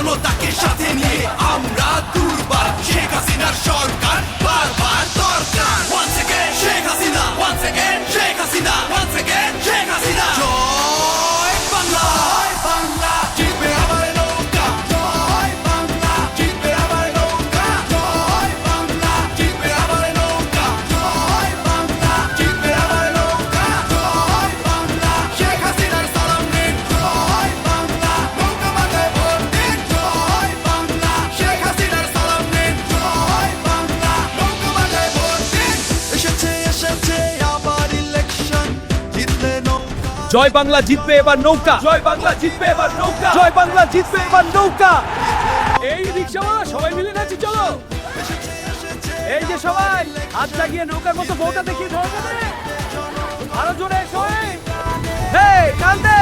জনতাকে সাথে নিয়ে আমরা দুর্বার শেখ হাসিনার সরকার বারবার দরকার once again Sheikh Hasina once again Sheikh Hasina once again Sheikh Hasina জয় বাংলা জিতবে আবার নৌকা জয় বাংলা জিতবে আবার নৌকা জয় বাংলা জিতবে আবার নৌকা জয় বাংলা জিতবে আবার নৌকা জয় বাংলা শেখ হাসিনার সালাম নিন জয় বাংলা নৌকা মাথায় ভোট দিন জয় বাংলা শেখ হাসিনার সালাম নিন জয় বাংলা নৌকা মাথায় ভোট দিন এসেছে আবার ইলেকশন জিতলে নৌকা জয় বাংলা জিতবে এবার নৌকা, জয় বাংলা জিতবে এবার নৌকা, জয় বাংলা জিতবে এবার নৌকা। এই রিকশাওয়ালা সবাই মিলে নাচি চলো। এই যে সবাই হাত লাগিয়ে নৌকার মতো বউটা দেখিয়ে ধরবে, আরো জোরে সবাই, হে কান্দে।